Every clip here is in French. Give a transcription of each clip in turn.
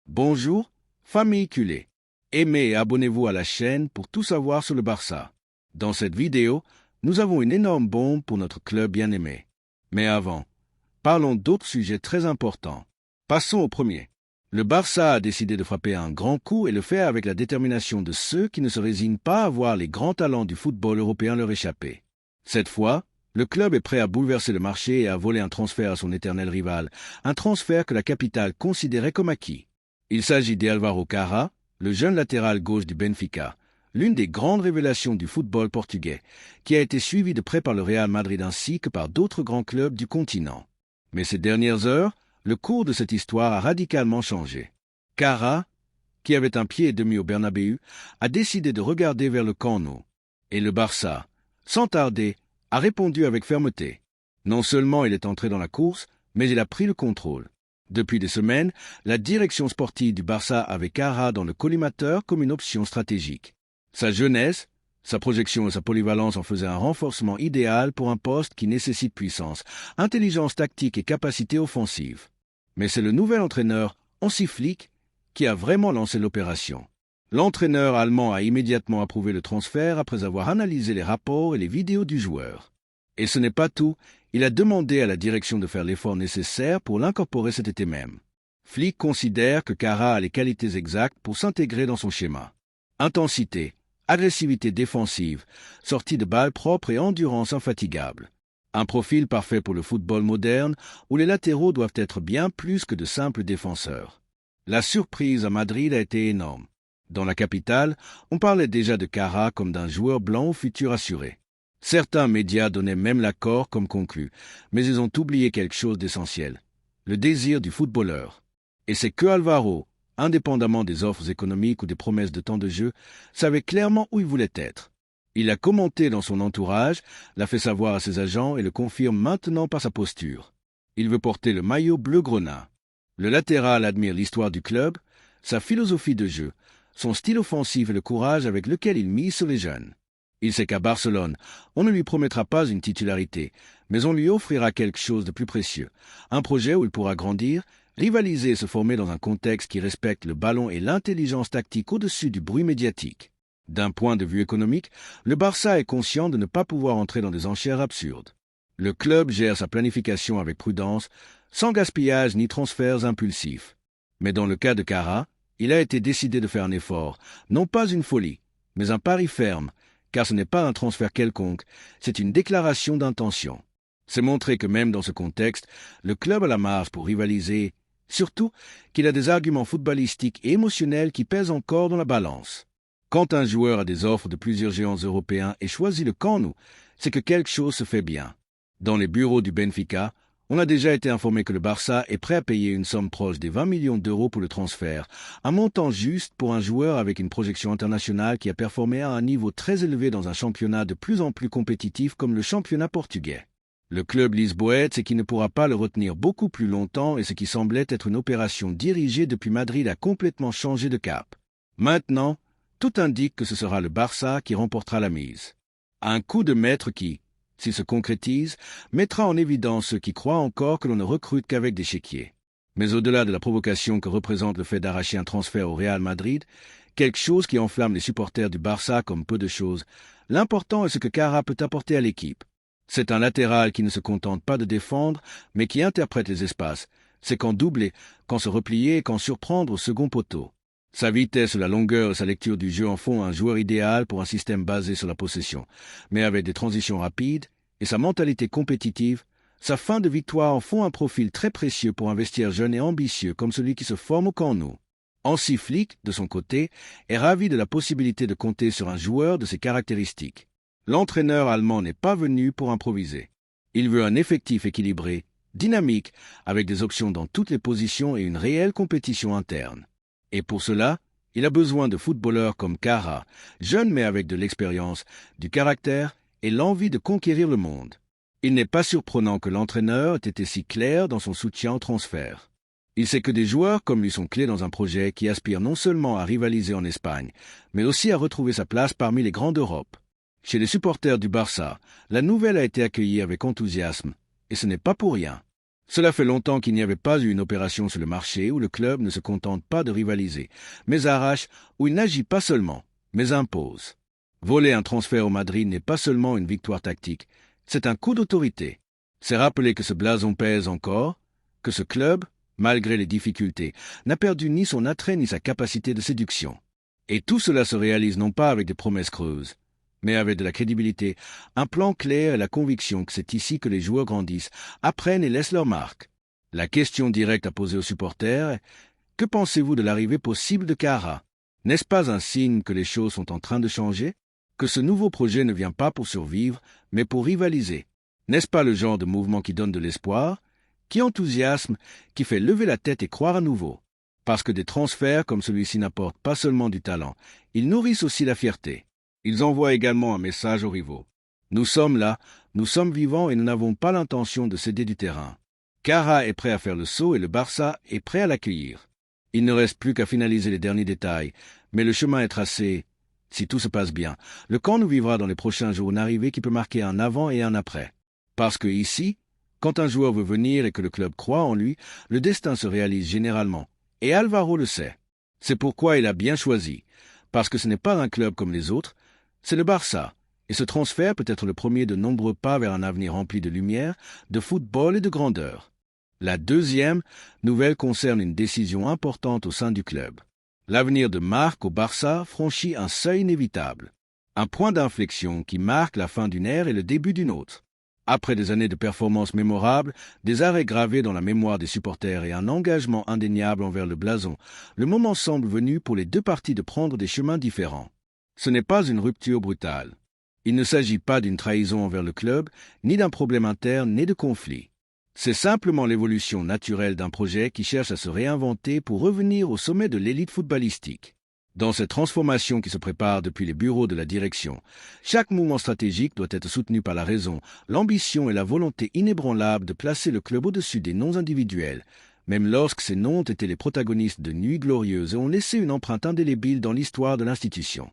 Bonjour, famille culée. Aimez et abonnez-vous à la chaîne pour tout savoir sur le Barça. Dans cette vidéo, nous avons une énorme bombe pour notre club bien-aimé. Mais avant, parlons d'autres sujets très importants. Passons au premier. Le Barça a décidé de frapper un grand coup et le fait avec la détermination de ceux qui ne se résignent pas à voir les grands talents du football européen leur échapper. Cette fois, le club est prêt à bouleverser le marché et à voler un transfert à son éternel rival, un transfert que la capitale considérait comme acquis. Il s'agit d'Álvaro Carrá, le jeune latéral gauche du Benfica, l'une des grandes révélations du football portugais, qui a été suivi de près par le Real Madrid ainsi que par d'autres grands clubs du continent. Mais ces dernières heures, le cours de cette histoire a radicalement changé. Carrá, qui avait un pied et demi au Bernabéu, a décidé de regarder vers le Camp Nou. Et le Barça, sans tarder, a répondu avec fermeté. Non seulement il est entré dans la course, mais il a pris le contrôle. Depuis des semaines, la direction sportive du Barça avait Carrá dans le collimateur comme une option stratégique. Sa jeunesse, sa projection et sa polyvalence en faisaient un renforcement idéal pour un poste qui nécessite puissance, intelligence tactique et capacité offensive. Mais c'est le nouvel entraîneur, Hansi Flick, qui a vraiment lancé l'opération. L'entraîneur allemand a immédiatement approuvé le transfert après avoir analysé les rapports et les vidéos du joueur. Et ce n'est pas tout, il a demandé à la direction de faire l'effort nécessaire pour l'incorporer cet été même. Flick considère que Carrá a les qualités exactes pour s'intégrer dans son schéma. Intensité, agressivité défensive, sortie de balles propres et endurance infatigable. Un profil parfait pour le football moderne où les latéraux doivent être bien plus que de simples défenseurs. La surprise à Madrid a été énorme. Dans la capitale, on parlait déjà de Carrá comme d'un joueur blanc au futur assuré. Certains médias donnaient même l'accord comme conclu, mais ils ont oublié quelque chose d'essentiel, le désir du footballeur. Et c'est que Álvaro, indépendamment des offres économiques ou des promesses de temps de jeu, savait clairement où il voulait être. Il l'a commenté dans son entourage, l'a fait savoir à ses agents et le confirme maintenant par sa posture. Il veut porter le maillot bleu-grenat. Le latéral admire l'histoire du club, sa philosophie de jeu, son style offensif et le courage avec lequel il mise sur les jeunes. Il sait qu'à Barcelone, on ne lui promettra pas une titularité, mais on lui offrira quelque chose de plus précieux, un projet où il pourra grandir, rivaliser et se former dans un contexte qui respecte le ballon et l'intelligence tactique au-dessus du bruit médiatique. D'un point de vue économique, le Barça est conscient de ne pas pouvoir entrer dans des enchères absurdes. Le club gère sa planification avec prudence, sans gaspillage ni transferts impulsifs. Mais dans le cas de Carrá, il a été décidé de faire un effort, non pas une folie, mais un pari ferme, car ce n'est pas un transfert quelconque, c'est une déclaration d'intention. C'est montrer que même dans ce contexte, le club a la marge pour rivaliser, surtout qu'il a des arguments footballistiques et émotionnels qui pèsent encore dans la balance. Quand un joueur a des offres de plusieurs géants européens et choisit le Camp Nou, c'est que quelque chose se fait bien. Dans les bureaux du Benfica, on a déjà été informé que le Barça est prêt à payer une somme proche des 20 millions d'euros pour le transfert, un montant juste pour un joueur avec une projection internationale qui a performé à un niveau très élevé dans un championnat de plus en plus compétitif comme le championnat portugais. Le club lisboète sait qu'il ne pourra pas le retenir beaucoup plus longtemps et ce qui semblait être une opération dirigée depuis Madrid a complètement changé de cap. Maintenant, tout indique que ce sera le Barça qui remportera la mise. Un coup de maître qui, s'il se concrétise, mettra en évidence ceux qui croient encore que l'on ne recrute qu'avec des chéquiers. Mais au-delà de la provocation que représente le fait d'arracher un transfert au Real Madrid, quelque chose qui enflamme les supporters du Barça comme peu de choses, l'important est ce que Carrá peut apporter à l'équipe. C'est un latéral qui ne se contente pas de défendre, mais qui interprète les espaces. C'est quand doubler, quand se replier et quand surprendre au second poteau. Sa vitesse, la longueur et sa lecture du jeu en font un joueur idéal pour un système basé sur la possession, mais avec des transitions rapides, et sa mentalité compétitive, sa fin de victoire en font un profil très précieux pour un vestiaire jeune et ambitieux comme celui qui se forme au Camp Nou. Hansi Flick, de son côté, est ravi de la possibilité de compter sur un joueur de ses caractéristiques. L'entraîneur allemand n'est pas venu pour improviser. Il veut un effectif équilibré, dynamique, avec des options dans toutes les positions et une réelle compétition interne. Et pour cela, il a besoin de footballeurs comme Carrá, jeune mais avec de l'expérience, du caractère et l'envie de conquérir le monde. Il n'est pas surprenant que l'entraîneur ait été si clair dans son soutien au transfert. Il sait que des joueurs comme lui sont clés dans un projet qui aspire non seulement à rivaliser en Espagne, mais aussi à retrouver sa place parmi les grands d'Europe. Chez les supporters du Barça, la nouvelle a été accueillie avec enthousiasme, et ce n'est pas pour rien. Cela fait longtemps qu'il n'y avait pas eu une opération sur le marché où le club ne se contente pas de rivaliser, mais arrache, où il n'agit pas seulement, mais impose. Voler un transfert au Madrid n'est pas seulement une victoire tactique, c'est un coup d'autorité. C'est rappeler que ce blason pèse encore, que ce club, malgré les difficultés, n'a perdu ni son attrait ni sa capacité de séduction. Et tout cela se réalise non pas avec des promesses creuses, mais avec de la crédibilité, un plan clair et la conviction que c'est ici que les joueurs grandissent, apprennent et laissent leur marque. La question directe à poser aux supporters est « Que pensez-vous de l'arrivée possible de Cara ?» N'est-ce pas un signe que les choses sont en train de changer? Que ce nouveau projet ne vient pas pour survivre, mais pour rivaliser? N'est-ce pas le genre de mouvement qui donne de l'espoir, qui enthousiasme, qui fait lever la tête et croire à nouveau? Parce que des transferts comme celui-ci n'apportent pas seulement du talent, ils nourrissent aussi la fierté. Ils envoient également un message aux rivaux. Nous sommes là, nous sommes vivants et nous n'avons pas l'intention de céder du terrain. Cara est prêt à faire le saut et le Barça est prêt à l'accueillir. Il ne reste plus qu'à finaliser les derniers détails, mais le chemin est tracé. Si tout se passe bien, le camp nous vivra dans les prochains jours une arrivée qui peut marquer un avant et un après. Parce que ici, quand un joueur veut venir et que le club croit en lui, le destin se réalise généralement. Et Alvaro le sait. C'est pourquoi il a bien choisi. Parce que ce n'est pas un club comme les autres, c'est le Barça. Et ce transfert peut être le premier de nombreux pas vers un avenir rempli de lumière, de football et de grandeur. La deuxième nouvelle concerne une décision importante au sein du club. L'avenir de Marc au Barça franchit un seuil inévitable. Un point d'inflexion qui marque la fin d'une ère et le début d'une autre. Après des années de performances mémorables, des arrêts gravés dans la mémoire des supporters et un engagement indéniable envers le blason, le moment semble venu pour les deux parties de prendre des chemins différents. Ce n'est pas une rupture brutale. Il ne s'agit pas d'une trahison envers le club, ni d'un problème interne, ni de conflit. C'est simplement l'évolution naturelle d'un projet qui cherche à se réinventer pour revenir au sommet de l'élite footballistique. Dans cette transformation qui se prépare depuis les bureaux de la direction, chaque mouvement stratégique doit être soutenu par la raison, l'ambition et la volonté inébranlable de placer le club au-dessus des noms individuels, même lorsque ces noms ont été les protagonistes de nuits glorieuses et ont laissé une empreinte indélébile dans l'histoire de l'institution.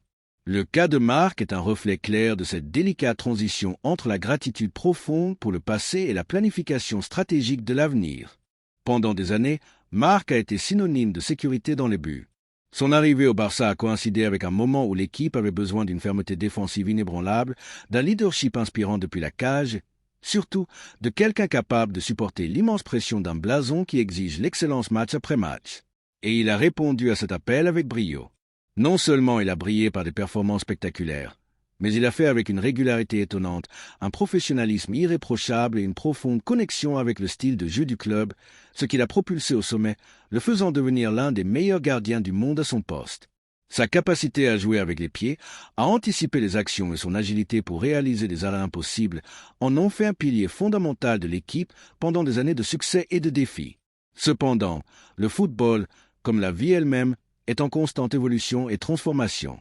Le cas de Marc est un reflet clair de cette délicate transition entre la gratitude profonde pour le passé et la planification stratégique de l'avenir. Pendant des années, Marc a été synonyme de sécurité dans les buts. Son arrivée au Barça a coïncidé avec un moment où l'équipe avait besoin d'une fermeté défensive inébranlable, d'un leadership inspirant depuis la cage, surtout de quelqu'un capable de supporter l'immense pression d'un blason qui exige l'excellence match après match. Et il a répondu à cet appel avec brio. Non seulement il a brillé par des performances spectaculaires, mais il a fait avec une régularité étonnante, un professionnalisme irréprochable et une profonde connexion avec le style de jeu du club, ce qui l'a propulsé au sommet, le faisant devenir l'un des meilleurs gardiens du monde à son poste. Sa capacité à jouer avec les pieds, à anticiper les actions et son agilité pour réaliser des arrêts impossibles en ont fait un pilier fondamental de l'équipe pendant des années de succès et de défis. Cependant, le football, comme la vie elle-même, est en constante évolution et transformation.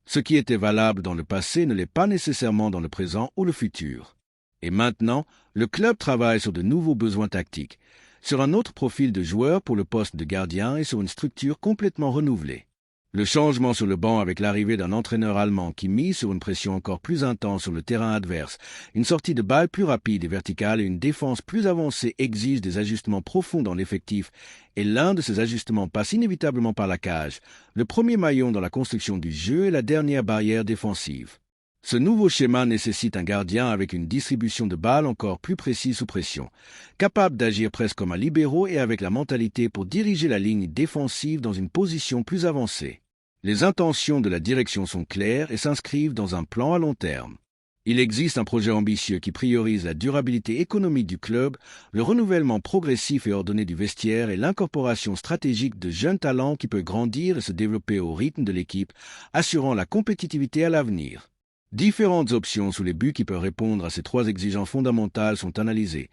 Ce qui était valable dans le passé ne l'est pas nécessairement dans le présent ou le futur. Et maintenant, le club travaille sur de nouveaux besoins tactiques, sur un autre profil de joueur pour le poste de gardien et sur une structure complètement renouvelée. Le changement sur le banc avec l'arrivée d'un entraîneur allemand qui mise sur une pression encore plus intense sur le terrain adverse, une sortie de balle plus rapide et verticale et une défense plus avancée exigent des ajustements profonds dans l'effectif, et l'un de ces ajustements passe inévitablement par la cage, le premier maillon dans la construction du jeu et la dernière barrière défensive. Ce nouveau schéma nécessite un gardien avec une distribution de balles encore plus précise sous pression, capable d'agir presque comme un libéro et avec la mentalité pour diriger la ligne défensive dans une position plus avancée. Les intentions de la direction sont claires et s'inscrivent dans un plan à long terme. Il existe un projet ambitieux qui priorise la durabilité économique du club, le renouvellement progressif et ordonné du vestiaire et l'incorporation stratégique de jeunes talents qui peuvent grandir et se développer au rythme de l'équipe, assurant la compétitivité à l'avenir. Différentes options sous les buts qui peuvent répondre à ces trois exigences fondamentales sont analysées.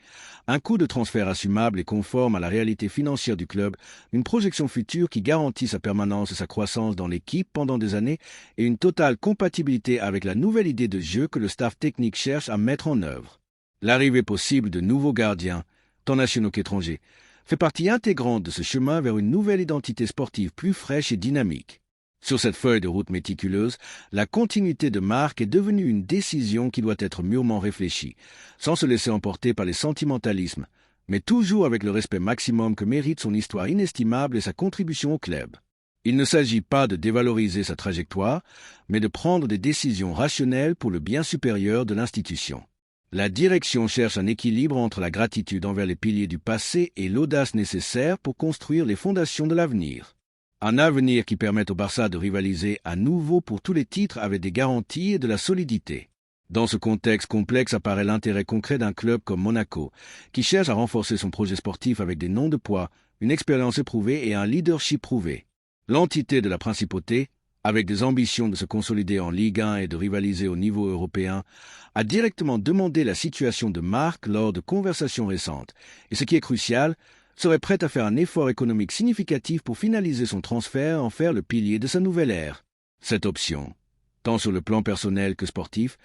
Un coût de transfert assumable et conforme à la réalité financière du club, une projection future qui garantit sa permanence et sa croissance dans l'équipe pendant des années et une totale compatibilité avec la nouvelle idée de jeu que le staff technique cherche à mettre en œuvre. L'arrivée possible de nouveaux gardiens, tant nationaux qu'étrangers, fait partie intégrante de ce chemin vers une nouvelle identité sportive plus fraîche et dynamique. Sur cette feuille de route méticuleuse, la continuité de Marc est devenue une décision qui doit être mûrement réfléchie, sans se laisser emporter par les sentimentalismes, mais toujours avec le respect maximum que mérite son histoire inestimable et sa contribution au club. Il ne s'agit pas de dévaloriser sa trajectoire, mais de prendre des décisions rationnelles pour le bien supérieur de l'institution. La direction cherche un équilibre entre la gratitude envers les piliers du passé et l'audace nécessaire pour construire les fondations de l'avenir. Un avenir qui permette au Barça de rivaliser à nouveau pour tous les titres avec des garanties et de la solidité. Dans ce contexte complexe apparaît l'intérêt concret d'un club comme Monaco, qui cherche à renforcer son projet sportif avec des noms de poids, une expérience éprouvée et un leadership prouvé. L'entité de la principauté, avec des ambitions de se consolider en Ligue 1 et de rivaliser au niveau européen, a directement demandé la situation de Marc lors de conversations récentes, et ce qui est crucial, serait prête à faire un effort économique significatif pour finaliser son transfert et en faire le pilier de sa nouvelle ère. Cette option, tant sur le plan personnel que sportif,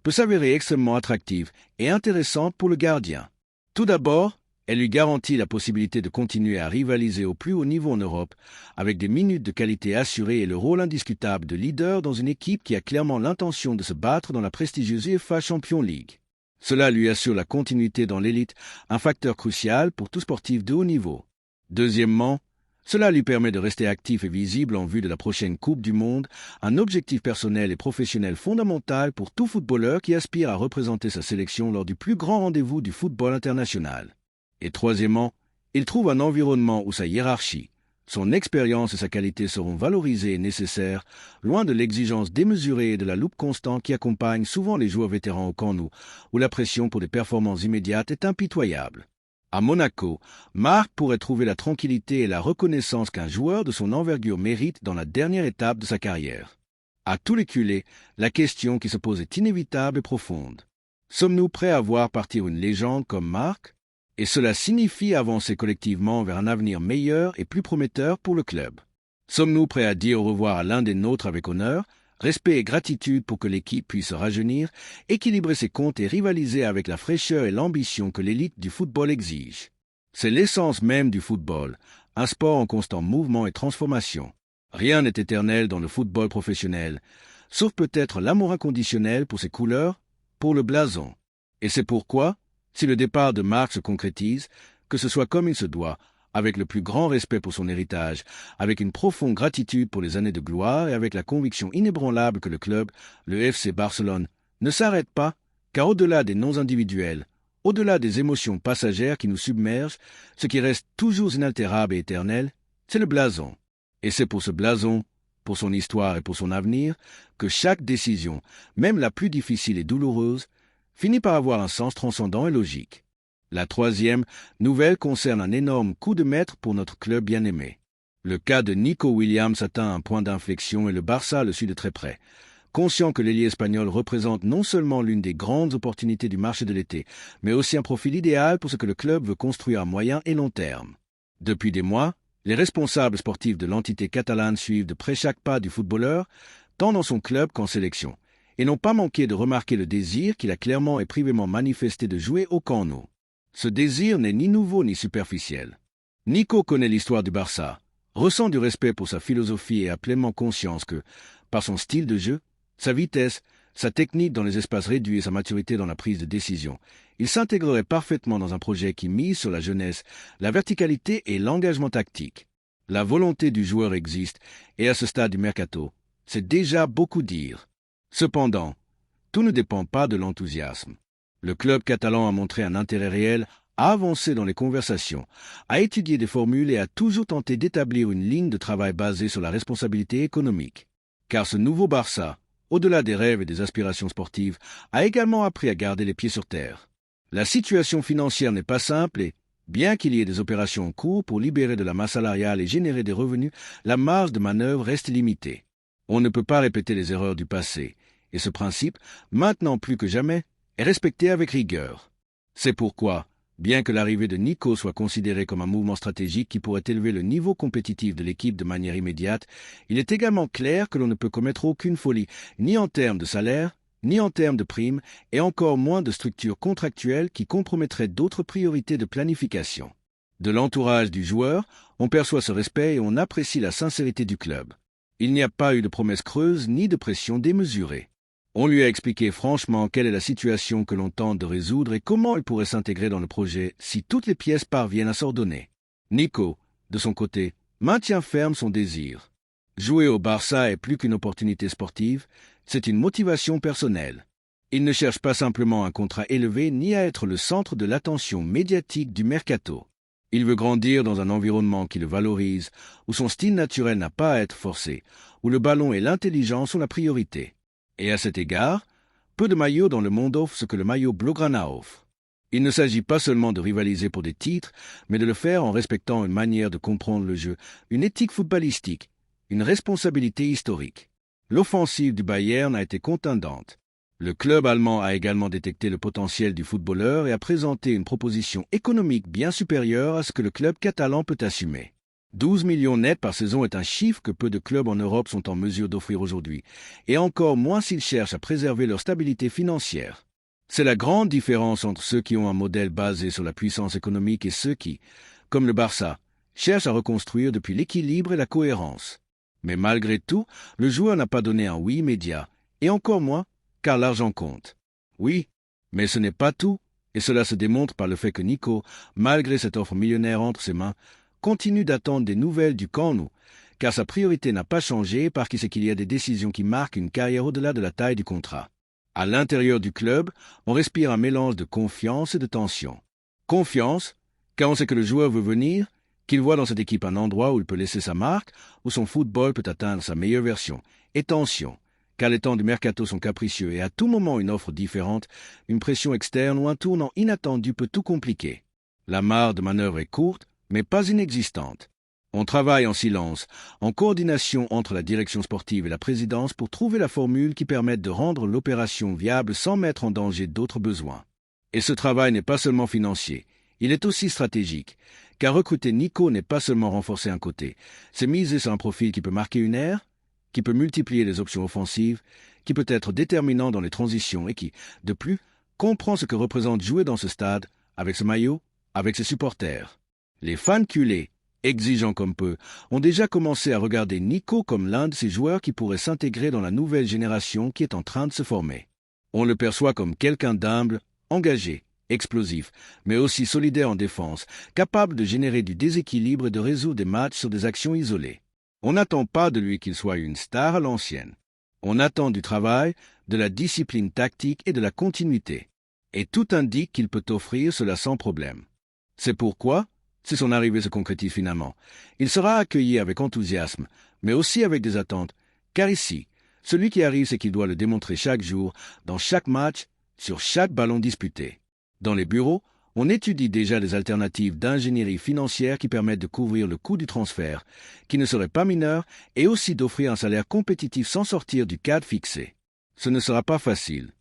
peut s'avérer extrêmement attractive et intéressante pour le gardien. Tout d'abord, elle lui garantit la possibilité de continuer à rivaliser au plus haut niveau en Europe, avec des minutes de qualité assurées et le rôle indiscutable de leader dans une équipe qui a clairement l'intention de se battre dans la prestigieuse UEFA Champions League. Cela lui assure la continuité dans l'élite, un facteur crucial pour tout sportif de haut niveau. Deuxièmement, cela lui permet de rester actif et visible en vue de la prochaine Coupe du Monde, un objectif personnel et professionnel fondamental pour tout footballeur qui aspire à représenter sa sélection lors du plus grand rendez-vous du football international. Et troisièmement, il trouve un environnement où sa hiérarchie, son expérience et sa qualité seront valorisées et nécessaires, loin de l'exigence démesurée et de la loupe constante qui accompagne souvent les joueurs vétérans au Camp Nou, où la pression pour des performances immédiates est impitoyable. À Monaco, Marc pourrait trouver la tranquillité et la reconnaissance qu'un joueur de son envergure mérite dans la dernière étape de sa carrière. À tous les culés, la question qui se pose est inévitable et profonde. Sommes-nous prêts à voir partir une légende comme Marc ? Et cela signifie avancer collectivement vers un avenir meilleur et plus prometteur pour le club. Sommes-nous prêts à dire au revoir à l'un des nôtres avec honneur, respect et gratitude pour que l'équipe puisse se rajeunir, équilibrer ses comptes et rivaliser avec la fraîcheur et l'ambition que l'élite du football exige? C'est l'essence même du football, un sport en constant mouvement et transformation. Rien n'est éternel dans le football professionnel, sauf peut-être l'amour inconditionnel pour ses couleurs, pour le blason. Et c'est pourquoi, si le départ de Marc se concrétise, que ce soit comme il se doit, avec le plus grand respect pour son héritage, avec une profonde gratitude pour les années de gloire et avec la conviction inébranlable que le club, le FC Barcelone, ne s'arrête pas, car au-delà des noms individuels, au-delà des émotions passagères qui nous submergent, ce qui reste toujours inaltérable et éternel, c'est le blason. Et c'est pour ce blason, pour son histoire et pour son avenir, que chaque décision, même la plus difficile et douloureuse, finit par avoir un sens transcendant et logique. La troisième nouvelle concerne un énorme coup de maître pour notre club bien-aimé. Le cas de Nico Williams atteint un point d'inflexion et le Barça le suit de très près. Conscient que l'ailier espagnol représente non seulement l'une des grandes opportunités du marché de l'été, mais aussi un profil idéal pour ce que le club veut construire à moyen et long terme. Depuis des mois, les responsables sportifs de l'entité catalane suivent de près chaque pas du footballeur, tant dans son club qu'en sélection, et n'ont pas manqué de remarquer le désir qu'il a clairement et privément manifesté de jouer au Camp Nou. Ce désir n'est ni nouveau ni superficiel. Nico connaît l'histoire du Barça, ressent du respect pour sa philosophie et a pleinement conscience que, par son style de jeu, sa vitesse, sa technique dans les espaces réduits et sa maturité dans la prise de décision, il s'intégrerait parfaitement dans un projet qui mise sur la jeunesse, la verticalité et l'engagement tactique. La volonté du joueur existe, et à ce stade du mercato, c'est déjà beaucoup dire. Cependant, tout ne dépend pas de l'enthousiasme. Le club catalan a montré un intérêt réel à avancer dans les conversations, à étudier des formules et a toujours tenté d'établir une ligne de travail basée sur la responsabilité économique. Car ce nouveau Barça, au-delà des rêves et des aspirations sportives, a également appris à garder les pieds sur terre. La situation financière n'est pas simple et, bien qu'il y ait des opérations en cours pour libérer de la masse salariale et générer des revenus, la marge de manœuvre reste limitée. On ne peut pas répéter les erreurs du passé, et ce principe, maintenant plus que jamais, est respecté avec rigueur. C'est pourquoi, bien que l'arrivée de Nico soit considérée comme un mouvement stratégique qui pourrait élever le niveau compétitif de l'équipe de manière immédiate, il est également clair que l'on ne peut commettre aucune folie, ni en termes de salaire, ni en termes de primes, et encore moins de structures contractuelles qui compromettraient d'autres priorités de planification. De l'entourage du joueur, on perçoit ce respect et on apprécie la sincérité du club. Il n'y a pas eu de promesses creuses ni de pression démesurée. On lui a expliqué franchement quelle est la situation que l'on tente de résoudre et comment il pourrait s'intégrer dans le projet si toutes les pièces parviennent à s'ordonner. Nico, de son côté, maintient ferme son désir. Jouer au Barça est plus qu'une opportunité sportive, c'est une motivation personnelle. Il ne cherche pas simplement un contrat élevé ni à être le centre de l'attention médiatique du mercato. Il veut grandir dans un environnement qui le valorise, où son style naturel n'a pas à être forcé, où le ballon et l'intelligence sont la priorité. Et à cet égard, peu de maillots dans le monde offrent ce que le maillot Blaugrana offre. Il ne s'agit pas seulement de rivaliser pour des titres, mais de le faire en respectant une manière de comprendre le jeu, une éthique footballistique, une responsabilité historique. L'offensive du Bayern a été contundante. Le club allemand a également détecté le potentiel du footballeur et a présenté une proposition économique bien supérieure à ce que le club catalan peut assumer. 12 millions nets par saison est un chiffre que peu de clubs en Europe sont en mesure d'offrir aujourd'hui, et encore moins s'ils cherchent à préserver leur stabilité financière. C'est la grande différence entre ceux qui ont un modèle basé sur la puissance économique et ceux qui, comme le Barça, cherchent à reconstruire depuis l'équilibre et la cohérence. Mais malgré tout, le joueur n'a pas donné un oui immédiat, et encore moins, car l'argent compte. Oui, mais ce n'est pas tout, et cela se démontre par le fait que Nico, malgré cette offre millionnaire entre ses mains, continue d'attendre des nouvelles du Camp Nou, car sa priorité n'a pas changé parce qu'il sait qu'il y a des décisions qui marquent une carrière au-delà de la taille du contrat. À l'intérieur du club, on respire un mélange de confiance et de tension. Confiance, car on sait que le joueur veut venir, qu'il voit dans cette équipe un endroit où il peut laisser sa marque, où son football peut atteindre sa meilleure version. Et tension, car les temps du mercato sont capricieux et à tout moment une offre différente, une pression externe ou un tournant inattendu peut tout compliquer. La marge de manœuvre est courte, mais pas inexistante. On travaille en silence, en coordination entre la direction sportive et la présidence pour trouver la formule qui permette de rendre l'opération viable sans mettre en danger d'autres besoins. Et ce travail n'est pas seulement financier, il est aussi stratégique, car recruter Nico n'est pas seulement renforcer un côté, c'est miser sur un profil qui peut marquer une ère, qui peut multiplier les options offensives, qui peut être déterminant dans les transitions et qui, de plus, comprend ce que représente jouer dans ce stade, avec ce maillot, avec ses supporters. Les fans culés, exigeants comme peu, ont déjà commencé à regarder Nico comme l'un de ces joueurs qui pourrait s'intégrer dans la nouvelle génération qui est en train de se former. On le perçoit comme quelqu'un d'humble, engagé, explosif, mais aussi solidaire en défense, capable de générer du déséquilibre et de résoudre des matchs sur des actions isolées. On n'attend pas de lui qu'il soit une star à l'ancienne. On attend du travail, de la discipline tactique et de la continuité. Et tout indique qu'il peut offrir cela sans problème. C'est pourquoi, si son arrivée se concrétise finalement, il sera accueilli avec enthousiasme, mais aussi avec des attentes, car ici, celui qui arrive, c'est qu'il doit le démontrer chaque jour, dans chaque match, sur chaque ballon disputé. Dans les bureaux, on étudie déjà des alternatives d'ingénierie financière qui permettent de couvrir le coût du transfert, qui ne serait pas mineur, et aussi d'offrir un salaire compétitif sans sortir du cadre fixé. Ce ne sera pas facile,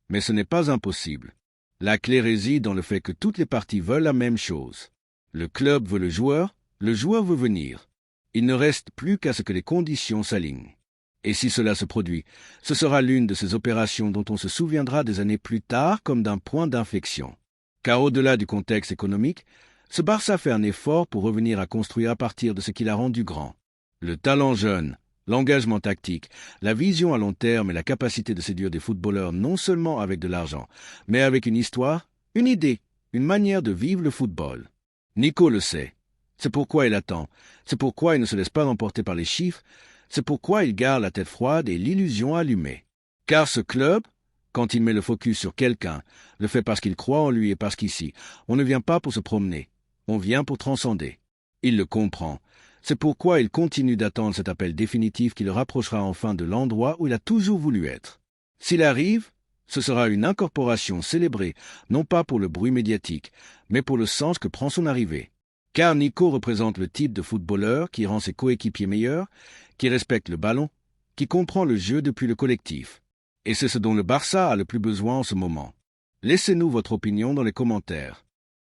mais ce n'est pas impossible. La clé réside dans le fait que toutes les parties veulent la même chose. Le club veut le joueur veut venir. Il ne reste plus qu'à ce que les conditions s'alignent. Et si cela se produit, ce sera l'une de ces opérations dont on se souviendra des années plus tard comme d'un point d'inflexion. Car au-delà du contexte économique, ce Barça fait un effort pour revenir à construire à partir de ce qui l'a rendu grand. Le talent jeune, l'engagement tactique, la vision à long terme et la capacité de séduire des footballeurs non seulement avec de l'argent, mais avec une histoire, une idée, une manière de vivre le football. Nico le sait. C'est pourquoi il attend. C'est pourquoi il ne se laisse pas emporter par les chiffres. C'est pourquoi il garde la tête froide et l'illusion allumée. Car ce club, quand il met le focus sur quelqu'un, le fait parce qu'il croit en lui et parce qu'ici, on ne vient pas pour se promener, on vient pour transcender. Il le comprend. C'est pourquoi il continue d'attendre cet appel définitif qui le rapprochera enfin de l'endroit où il a toujours voulu être. S'il arrive, ce sera une incorporation célébrée, non pas pour le bruit médiatique, mais pour le sens que prend son arrivée. Car Nico représente le type de footballeur qui rend ses coéquipiers meilleurs, qui respecte le ballon, qui comprend le jeu depuis le collectif. Et c'est ce dont le Barça a le plus besoin en ce moment. Laissez-nous votre opinion dans les commentaires.